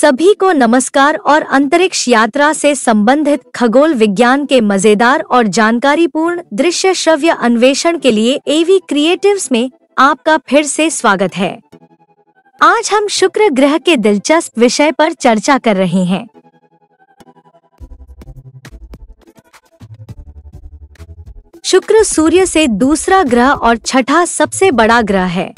सभी को नमस्कार और अंतरिक्ष यात्रा से संबंधित खगोल विज्ञान के मजेदार और जानकारीपूर्ण दृश्य श्रव्य अन्वेषण के लिए एवी क्रिएटिव्स में आपका फिर से स्वागत है। आज हम शुक्र ग्रह के दिलचस्प विषय पर चर्चा कर रहे हैं। शुक्र सूर्य से दूसरा ग्रह और छठा सबसे बड़ा ग्रह है।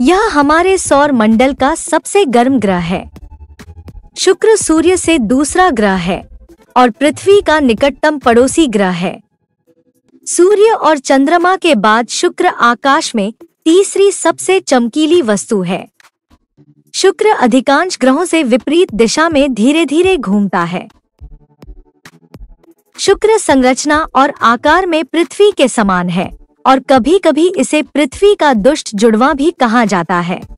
यह हमारे सौर मंडल का सबसे गर्म ग्रह है। शुक्र सूर्य से दूसरा ग्रह है और पृथ्वी का निकटतम पड़ोसी ग्रह है। सूर्य और चंद्रमा के बाद शुक्र आकाश में तीसरी सबसे चमकीली वस्तु है। शुक्र अधिकांश ग्रहों से विपरीत दिशा में धीरे धीरे घूमता है। शुक्र संरचना और आकार में पृथ्वी के समान है और कभी-कभी इसे पृथ्वी का दुष्ट जुड़वा भी कहा जाता है।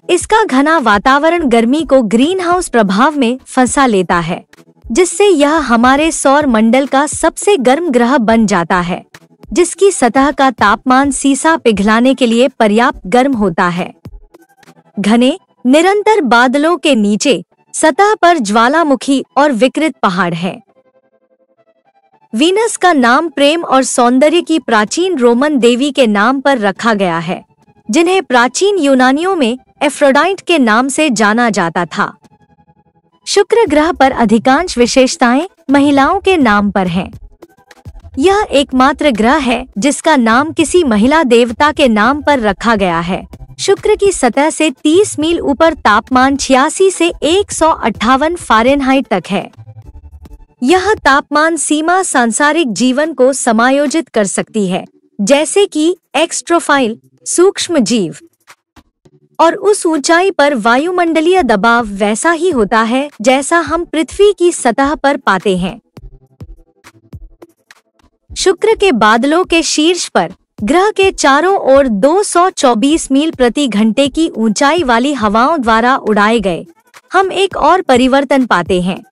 इसका घना वातावरण गर्मी को ग्रीन हाउस प्रभाव में फंसा लेता है, जिससे यह हमारे सौर मंडल का सबसे गर्म ग्रह बन जाता है, जिसकी सतह का तापमान सीसा पिघलाने के लिए पर्याप्त गर्म होता है। घने निरंतर बादलों के नीचे सतह पर ज्वालामुखी और विकृत पहाड़ है। वीनस का नाम प्रेम और सौंदर्य की प्राचीन रोमन देवी के नाम पर रखा गया है, जिन्हें प्राचीन यूनानियों में एफ्रोडाइट के नाम से जाना जाता था। शुक्र ग्रह पर अधिकांश विशेषताएं महिलाओं के नाम पर हैं। यह एकमात्र ग्रह है जिसका नाम किसी महिला देवता के नाम पर रखा गया है। शुक्र की सतह से 30 मील ऊपर तापमान 86 से 158 फ़ारेनहाइट तक है। यह तापमान सीमा सांसारिक जीवन को समायोजित कर सकती है, जैसे कि एक्स्ट्रोफाइल सूक्ष्म जीव, और उस ऊंचाई पर वायुमंडलीय दबाव वैसा ही होता है जैसा हम पृथ्वी की सतह पर पाते हैं। शुक्र के बादलों के शीर्ष पर ग्रह के चारों ओर 224 मील प्रति घंटे की ऊंचाई वाली हवाओं द्वारा उड़ाए गए हम एक और परिवर्तन पाते हैं।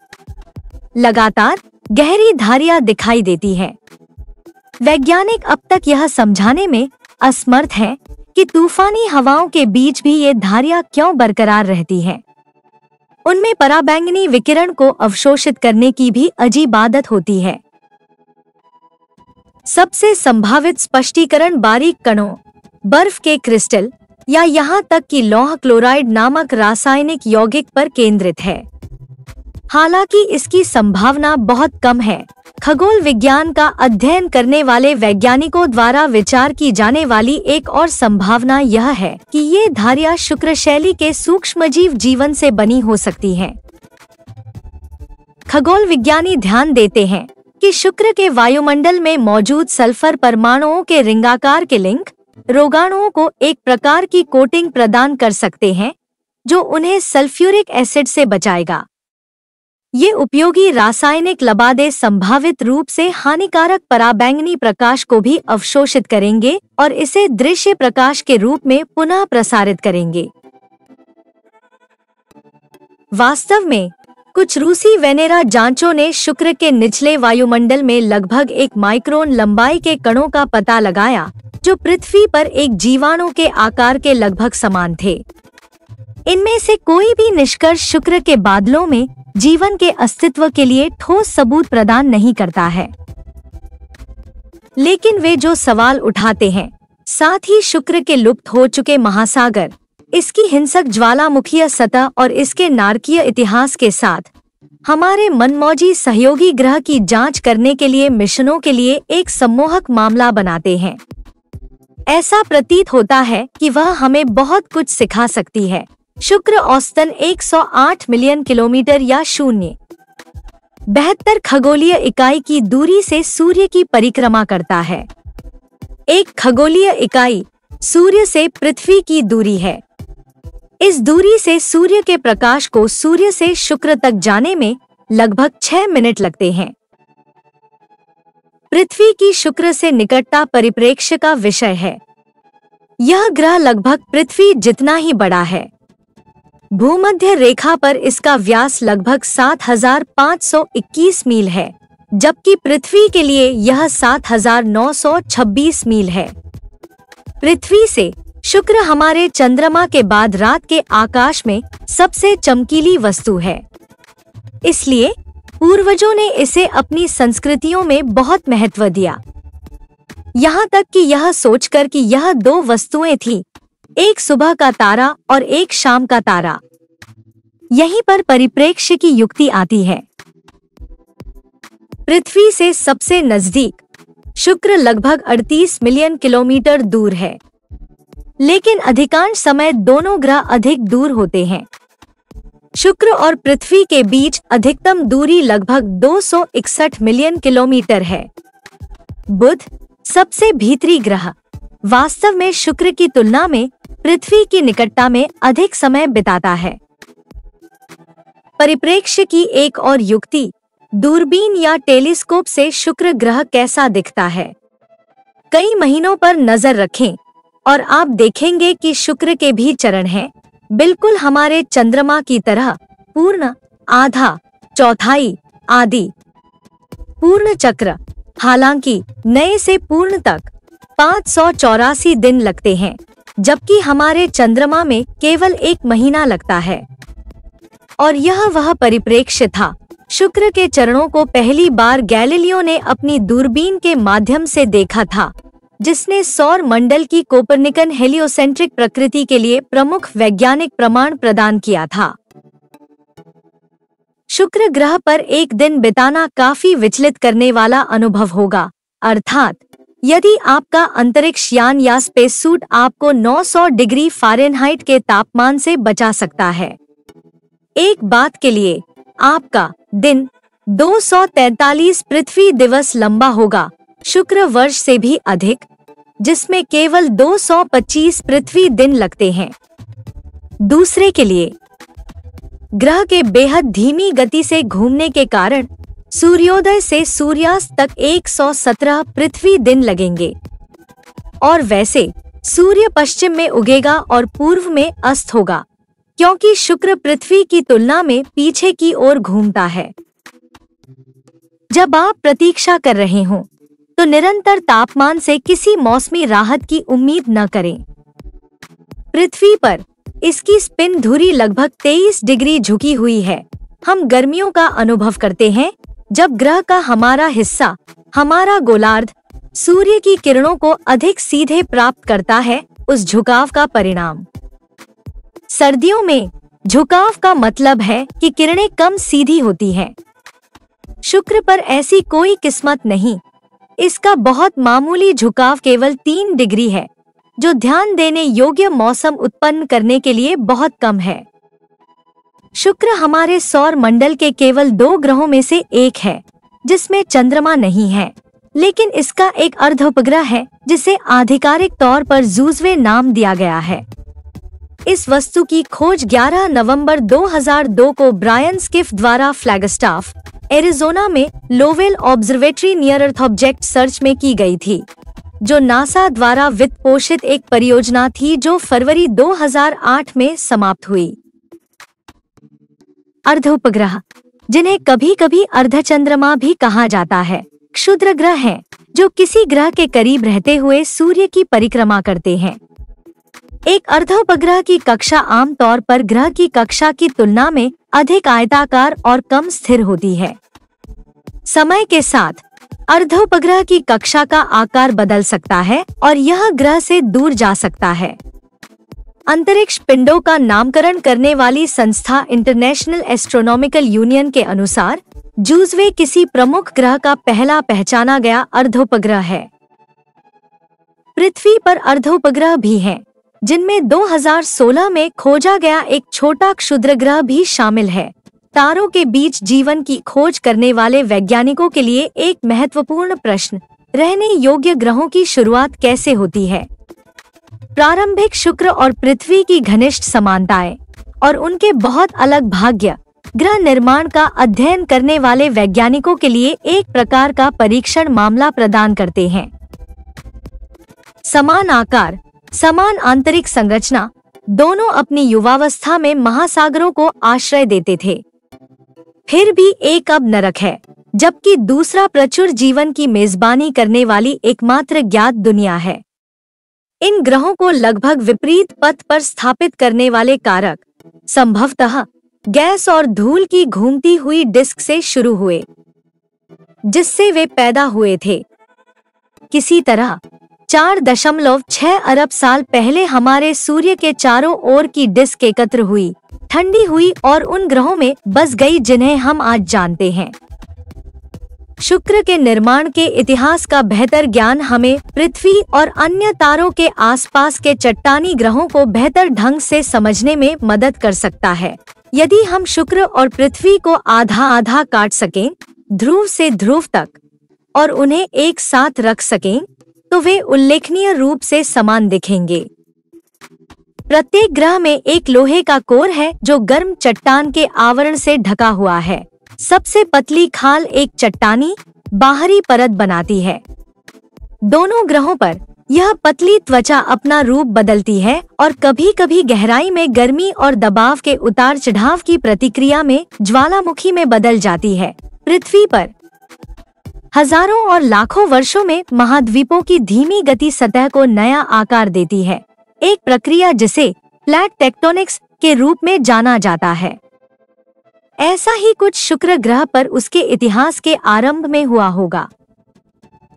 लगातार गहरी धारियां दिखाई देती हैं। वैज्ञानिक अब तक यह समझाने में असमर्थ हैं कि तूफानी हवाओं के बीच भी ये धारियां क्यों बरकरार रहती हैं। उनमें पराबैंगनी विकिरण को अवशोषित करने की भी अजीब आदत होती है। सबसे संभावित स्पष्टीकरण बारीक कणों, बर्फ के क्रिस्टल या यहाँ तक कि लौह क्लोराइड नामक रासायनिक यौगिक पर केंद्रित है। हालांकि इसकी संभावना बहुत कम है। खगोल विज्ञान का अध्ययन करने वाले वैज्ञानिकों द्वारा विचार की जाने वाली एक और संभावना यह है कि ये धारियां शुक्र शैली के सूक्ष्मजीव जीवन से बनी हो सकती हैं। खगोल विज्ञानी ध्यान देते हैं कि शुक्र के वायुमंडल में मौजूद सल्फर परमाणुओं के रिंगाकार के लिंक रोगाणुओं को एक प्रकार की कोटिंग प्रदान कर सकते हैं, जो उन्हें सल्फ्यूरिक एसिड से बचाएगा। ये उपयोगी रासायनिक लबादे संभावित रूप से हानिकारक पराबैंगनी प्रकाश को भी अवशोषित करेंगे और इसे दृश्य प्रकाश के रूप में पुनः प्रसारित करेंगे। वास्तव में कुछ रूसी वेनेरा जांचों ने शुक्र के निचले वायुमंडल में लगभग 1 माइक्रोन लंबाई के कणों का पता लगाया, जो पृथ्वी पर एक जीवाणु के आकार के लगभग समान थे। इनमें से कोई भी निष्कर्ष शुक्र के बादलों में जीवन के अस्तित्व के लिए ठोस सबूत प्रदान नहीं करता है। लेकिन वे जो सवाल उठाते हैं, साथ ही शुक्र के लुप्त हो चुके महासागर, इसकी हिंसक ज्वालामुखीय सतह और इसके नारकीय इतिहास के साथ हमारे मनमौजी सहयोगी ग्रह की जांच करने के लिए मिशनों के लिए एक सम्मोहक मामला बनाते हैं। ऐसा प्रतीत होता है कि वह हमें बहुत कुछ सिखा सकती है। शुक्र औसतन 108 मिलियन किलोमीटर या 0.72 खगोलीय इकाई की दूरी से सूर्य की परिक्रमा करता है। एक खगोलीय इकाई सूर्य से पृथ्वी की दूरी है। इस दूरी से सूर्य के प्रकाश को सूर्य से शुक्र तक जाने में लगभग 6 मिनट लगते हैं। पृथ्वी की शुक्र से निकटता परिप्रेक्ष्य का विषय है। यह ग्रह लगभग पृथ्वी जितना ही बड़ा है। भूमध्य रेखा पर इसका व्यास लगभग 7521 मील है, जबकि पृथ्वी के लिए यह 7926 मील है। पृथ्वी से शुक्र हमारे चंद्रमा के बाद रात के आकाश में सबसे चमकीली वस्तु है, इसलिए पूर्वजों ने इसे अपनी संस्कृतियों में बहुत महत्व दिया। यहाँ तक कि यह सोचकर कि यह दो वस्तुएं थीं, एक सुबह का तारा और एक शाम का तारा। यहीं पर परिप्रेक्ष्य की युक्ति आती है। पृथ्वी से सबसे नजदीक शुक्र लगभग 38 मिलियन किलोमीटर दूर है, लेकिन अधिकांश समय दोनों ग्रह अधिक दूर होते हैं। शुक्र और पृथ्वी के बीच अधिकतम दूरी लगभग 261 मिलियन किलोमीटर है। बुध सबसे भीतरी ग्रह वास्तव में शुक्र की तुलना में पृथ्वी की निकटता में अधिक समय बिताता है। परिप्रेक्ष्य की एक और युक्ति, दूरबीन या टेलीस्कोप से शुक्र ग्रह कैसा दिखता है। कई महीनों पर नजर रखें और आप देखेंगे कि शुक्र के भी चरण हैं, बिल्कुल हमारे चंद्रमा की तरह, पूर्ण, आधा, चौथाई आदि। पूर्ण चक्र, हालांकि नए से पूर्ण तक 584 दिन लगते हैं, जबकि हमारे चंद्रमा में केवल 1 महीना लगता है। और यह वह परिप्रेक्ष्य था। शुक्र के चरणों को पहली बार गैलीलियो ने अपनी दूरबीन के माध्यम से देखा था, जिसने सौर मंडल की कोपरनिकन हेलियोसेंट्रिक प्रकृति के लिए प्रमुख वैज्ञानिक प्रमाण प्रदान किया था। शुक्र ग्रह पर एक दिन बिताना काफी विचलित करने वाला अनुभव होगा, अर्थात यदि आपका अंतरिक्ष यान या स्पेस सूट आपको 900 डिग्री फ़ारेनहाइट के तापमान से बचा सकता है। एक बात के लिए, आपका दिन 243 पृथ्वी दिवस लंबा होगा, शुक्र वर्ष से भी अधिक, जिसमें केवल 225 पृथ्वी दिन लगते हैं। दूसरे के लिए, ग्रह के बेहद धीमी गति से घूमने के कारण सूर्योदय से सूर्यास्त तक 117 पृथ्वी दिन लगेंगे। और वैसे सूर्य पश्चिम में उगेगा और पूर्व में अस्त होगा, क्योंकि शुक्र पृथ्वी की तुलना में पीछे की ओर घूमता है। जब आप प्रतीक्षा कर रहे हों, तो निरंतर तापमान से किसी मौसमी राहत की उम्मीद न करें। पृथ्वी पर इसकी स्पिन धुरी लगभग 23 डिग्री झुकी हुई है। हम गर्मियों का अनुभव करते हैं जब ग्रह का हमारा हिस्सा, हमारा गोलार्ध, सूर्य की किरणों को अधिक सीधे प्राप्त करता है, उस झुकाव का परिणाम। सर्दियों में झुकाव का मतलब है कि किरणें कम सीधी होती हैं। शुक्र पर ऐसी कोई किस्मत नहीं। इसका बहुत मामूली झुकाव केवल 3 डिग्री है, जो ध्यान देने योग्य मौसम उत्पन्न करने के लिए बहुत कम है। शुक्र हमारे सौर मंडल के केवल 2 ग्रहों में से एक है जिसमें चंद्रमा नहीं है, लेकिन इसका एक अर्धोपग्रह है जिसे आधिकारिक तौर पर जूजवे नाम दिया गया है। इस वस्तु की खोज 11 नवंबर 2002 को ब्रायन स्किफ द्वारा फ्लैगस्टाफ, एरिजोना में लोवेल ऑब्जर्वेटरी नियर अर्थ ऑब्जेक्ट सर्च में की गई थी, जो नासा द्वारा वित्त पोषित एक परियोजना थी जो फरवरी 2008 में समाप्त हुई। अर्धोपग्रह, जिन्हें कभी-कभी अर्धचंद्रमा भी कहा जाता है, क्षुद्र ग्रह हैं जो किसी ग्रह के करीब रहते हुए सूर्य की परिक्रमा करते हैं। एक अर्धोपग्रह की कक्षा आमतौर पर ग्रह की कक्षा की तुलना में अधिक आयताकार और कम स्थिर होती है। समय के साथ अर्धोपग्रह की कक्षा का आकार बदल सकता है और यह ग्रह से दूर जा सकता है। अंतरिक्ष पिंडों का नामकरण करने वाली संस्था इंटरनेशनल एस्ट्रोनॉमिकल यूनियन के अनुसार जूजवे किसी प्रमुख ग्रह का पहला पहचाना गया अर्धोपग्रह है। पृथ्वी पर अर्धोपग्रह भी हैं, जिनमें 2016 में खोजा गया एक छोटा क्षुद्र ग्रह भी शामिल है। तारों के बीच जीवन की खोज करने वाले वैज्ञानिकों के लिए एक महत्वपूर्ण प्रश्न, रहने योग्य ग्रहों की शुरुआत कैसे होती है? प्रारंभिक शुक्र और पृथ्वी की घनिष्ठ समानताएं और उनके बहुत अलग भाग्य ग्रह निर्माण का अध्ययन करने वाले वैज्ञानिकों के लिए एक प्रकार का परीक्षण मामला प्रदान करते हैं। समान आकार, समान आंतरिक संरचना, दोनों अपनी युवावस्था में महासागरों को आश्रय देते थे। फिर भी एक अब नरक है, जबकि दूसरा प्रचुर जीवन की मेजबानी करने वाली एकमात्र ज्ञात दुनिया है। इन ग्रहों को लगभग विपरीत पथ पर स्थापित करने वाले कारक संभवतः गैस और धूल की घूमती हुई डिस्क से शुरू हुए, जिससे वे पैदा हुए थे। किसी तरह 4.6 अरब साल पहले हमारे सूर्य के चारों ओर की डिस्क एकत्र हुई, ठंडी हुई और उन ग्रहों में बस गई जिन्हें हम आज जानते हैं। शुक्र के निर्माण के इतिहास का बेहतर ज्ञान हमें पृथ्वी और अन्य तारों के आसपास के चट्टानी ग्रहों को बेहतर ढंग से समझने में मदद कर सकता है। यदि हम शुक्र और पृथ्वी को आधा आधा काट सकें, ध्रुव से ध्रुव तक, और उन्हें एक साथ रख सकें, तो वे उल्लेखनीय रूप से समान दिखेंगे। प्रत्येक ग्रह में एक लोहे का कोर है जो गर्म चट्टान के आवरण से ढका हुआ है। सबसे पतली खाल एक चट्टानी बाहरी परत बनाती है। दोनों ग्रहों पर यह पतली त्वचा अपना रूप बदलती है और कभी-कभी गहराई में गर्मी और दबाव के उतार चढ़ाव की प्रतिक्रिया में ज्वालामुखी में बदल जाती है। पृथ्वी पर हजारों और लाखों वर्षों में महाद्वीपों की धीमी गति सतह को नया आकार देती है, एक प्रक्रिया जिसे प्लेट टेक्टोनिक्स के रूप में जाना जाता है। ऐसा ही कुछ शुक्र ग्रह पर उसके इतिहास के आरंभ में हुआ होगा।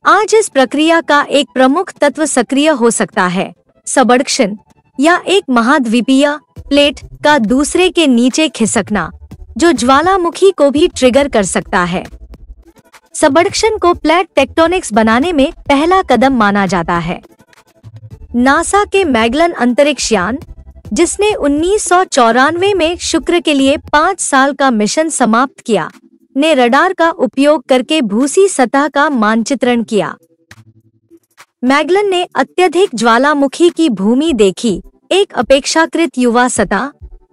आज इस प्रक्रिया का एक प्रमुख तत्व सक्रिय हो सकता है, सबडक्शन, या एक महाद्वीपीय प्लेट का दूसरे के नीचे खिसकना, जो ज्वालामुखी को भी ट्रिगर कर सकता है। सबडक्शन को प्लेट टेक्टोनिक्स बनाने में पहला कदम माना जाता है। नासा के मैगलन अंतरिक्ष यान, जिसने 1994 में शुक्र के लिए 5 साल का मिशन समाप्त किया, ने रडार का उपयोग करके भूसी सतह का मानचित्रण किया। मैगलन ने अत्यधिक ज्वालामुखी की भूमि देखी, एक अपेक्षाकृत युवा सतह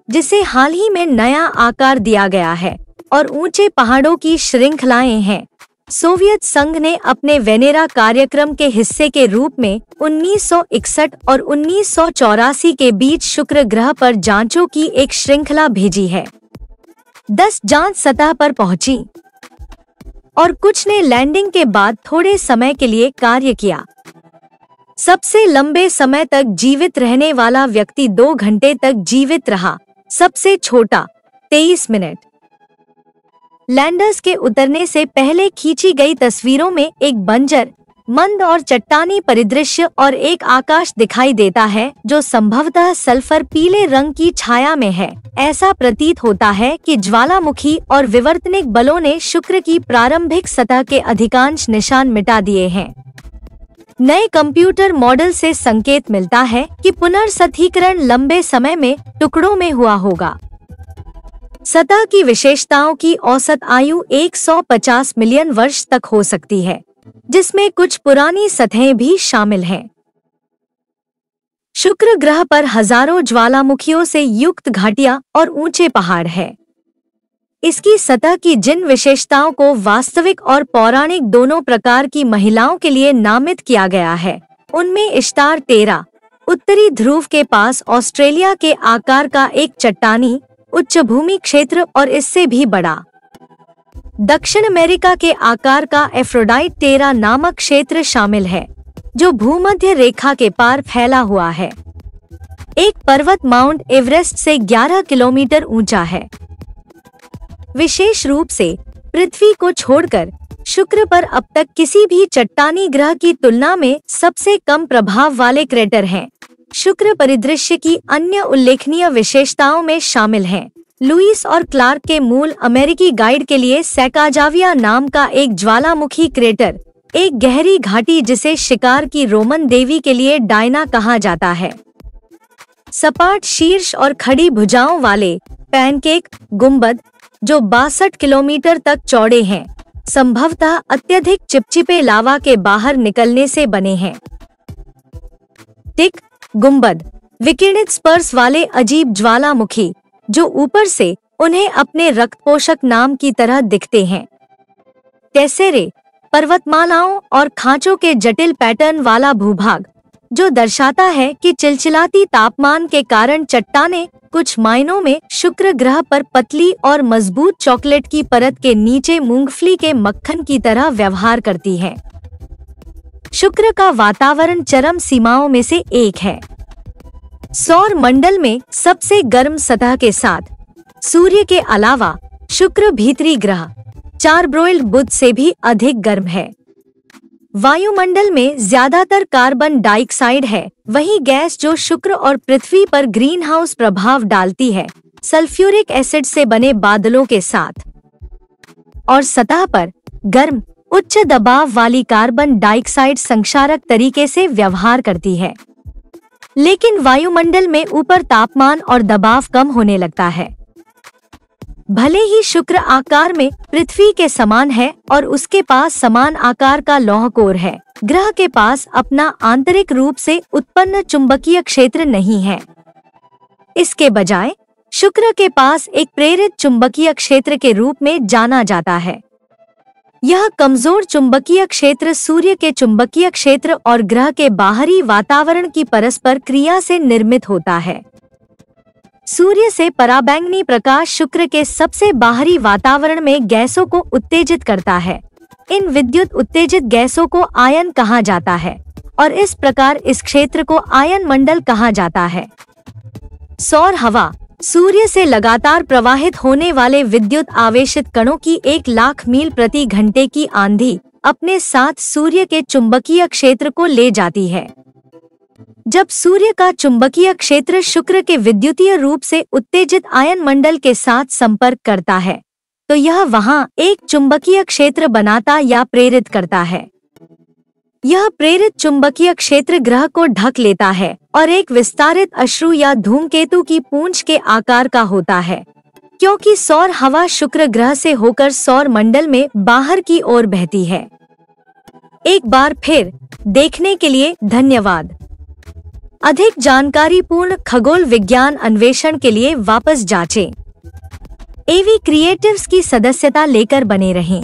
जिसे हाल ही में नया आकार दिया गया है, और ऊंचे पहाड़ों की श्रृंखलाएं हैं। सोवियत संघ ने अपने वेनेरा कार्यक्रम के हिस्से के रूप में 1961 और 1984 के बीच शुक्र ग्रह पर जांचों की एक श्रृंखला भेजी है। 10 जांच सतह पर पहुंची और कुछ ने लैंडिंग के बाद थोड़े समय के लिए कार्य किया। सबसे लंबे समय तक जीवित रहने वाला व्यक्ति 2 घंटे तक जीवित रहा, सबसे छोटा 23 मिनट। लैंडर्स के उतरने से पहले खींची गई तस्वीरों में एक बंजर, मंद और चट्टानी परिदृश्य और एक आकाश दिखाई देता है जो संभवतः सल्फर पीले रंग की छाया में है। ऐसा प्रतीत होता है कि ज्वालामुखी और विवर्तनिक बलों ने शुक्र की प्रारंभिक सतह के अधिकांश निशान मिटा दिए हैं। नए कंप्यूटर मॉडल से संकेत मिलता है कि पुनर्सथीकरण लंबे समय में टुकड़ों में हुआ होगा। सतह की विशेषताओं की औसत आयु 150 मिलियन वर्ष तक हो सकती है, जिसमें कुछ पुरानी सतहें भी शामिल हैं। शुक्र ग्रह पर हजारों ज्वालामुखियों से युक्त घाटियां और ऊंचे पहाड़ हैं। इसकी सतह की जिन विशेषताओं को वास्तविक और पौराणिक दोनों प्रकार की महिलाओं के लिए नामित किया गया है, उनमें इश्तार 13, उत्तरी ध्रुव के पास ऑस्ट्रेलिया के आकार का एक चट्टानी उच्च भूमि क्षेत्र और इससे भी बड़ा दक्षिण अमेरिका के आकार का एफ्रोडाइट 13 नामक क्षेत्र शामिल है, जो भूमध्य रेखा के पार फैला हुआ है। एक पर्वत माउंट एवरेस्ट से 11 किलोमीटर ऊंचा है। विशेष रूप से पृथ्वी को छोड़कर शुक्र पर अब तक किसी भी चट्टानी ग्रह की तुलना में सबसे कम प्रभाव वाले क्रेटर हैं। शुक्र परिदृश्य की अन्य उल्लेखनीय विशेषताओं में शामिल हैं लुईस और क्लार्क के मूल अमेरिकी गाइड के लिए सैकाजाविया नाम का एक ज्वालामुखी क्रेटर, एक गहरी घाटी जिसे शिकार की रोमन देवी के लिए डायना कहा जाता है, सपाट शीर्ष और खड़ी भुजाओं वाले पैनकेक गुंबद जो 62 किलोमीटर तक चौड़े हैं, संभवतः अत्यधिक चिपचिपे लावा के बाहर निकलने से बने हैं। टिक गुंबद, विकिरणित स्पर्श वाले अजीब ज्वालामुखी जो ऊपर से उन्हें अपने रक्तपोषक नाम की तरह दिखते हैं। टेसेरे, पर्वतमालाओं और खांचों के जटिल पैटर्न वाला भूभाग जो दर्शाता है कि चिलचिलाती तापमान के कारण चट्टानें कुछ मायनों में शुक्र ग्रह पर पतली और मजबूत चॉकलेट की परत के नीचे मूंगफली के मक्खन की तरह व्यवहार करती हैं। शुक्र का वातावरण चरम सीमाओं में से एक है। सौर मंडल में सबसे गर्म सतह के साथ सूर्य के अलावा शुक्र भीतरी ग्रह चारब्रोइल्ड बुध से भी अधिक गर्म है। वायुमंडल में ज्यादातर कार्बन डाइऑक्साइड है, वही गैस जो शुक्र और पृथ्वी पर ग्रीन हाउस प्रभाव डालती है सल्फ्यूरिक एसिड से बने बादलों के साथ, और सतह पर गर्म उच्च दबाव वाली कार्बन डाइऑक्साइड संक्षारक तरीके से व्यवहार करती है। लेकिन वायुमंडल में ऊपर तापमान और दबाव कम होने लगता है। भले ही शुक्र आकार में पृथ्वी के समान है और उसके पास समान आकार का लौह कोर है, ग्रह के पास अपना आंतरिक रूप से उत्पन्न चुंबकीय क्षेत्र नहीं है। इसके बजाय शुक्र के पास एक प्रेरित चुंबकीय क्षेत्र के रूप में जाना जाता है। यह कमजोर चुंबकीय क्षेत्र सूर्य के चुंबकीय क्षेत्र और ग्रह के बाहरी वातावरण की परस्पर क्रिया से निर्मित होता है। सूर्य से पराबैंगनी प्रकाश शुक्र के सबसे बाहरी वातावरण में गैसों को उत्तेजित करता है। इन विद्युत उत्तेजित गैसों को आयन कहा जाता है और इस प्रकार इस क्षेत्र को आयन मंडल कहा जाता है। सौर हवा सूर्य से लगातार प्रवाहित होने वाले विद्युत आवेशित कणों की 1,00,000 मील प्रति घंटे की आंधी अपने साथ सूर्य के चुंबकीय क्षेत्र को ले जाती है। जब सूर्य का चुंबकीय क्षेत्र शुक्र के विद्युतीय रूप से उत्तेजित आयन मंडल के साथ संपर्क करता है, तो यह वहां एक चुंबकीय क्षेत्र बनाता या प्रेरित करता है। यह प्रेरित चुंबकीय क्षेत्र ग्रह को ढक लेता है और एक विस्तारित अश्रु या धूमकेतु की पूंछ के आकार का होता है, क्योंकि सौर हवा शुक्र ग्रह से होकर सौर मंडल में बाहर की ओर बहती है। एक बार फिर देखने के लिए धन्यवाद। अधिक जानकारीपूर्ण खगोल विज्ञान अन्वेषण के लिए वापस जांचें। एवी क्रिएटिव्स की सदस्यता लेकर बने रहें।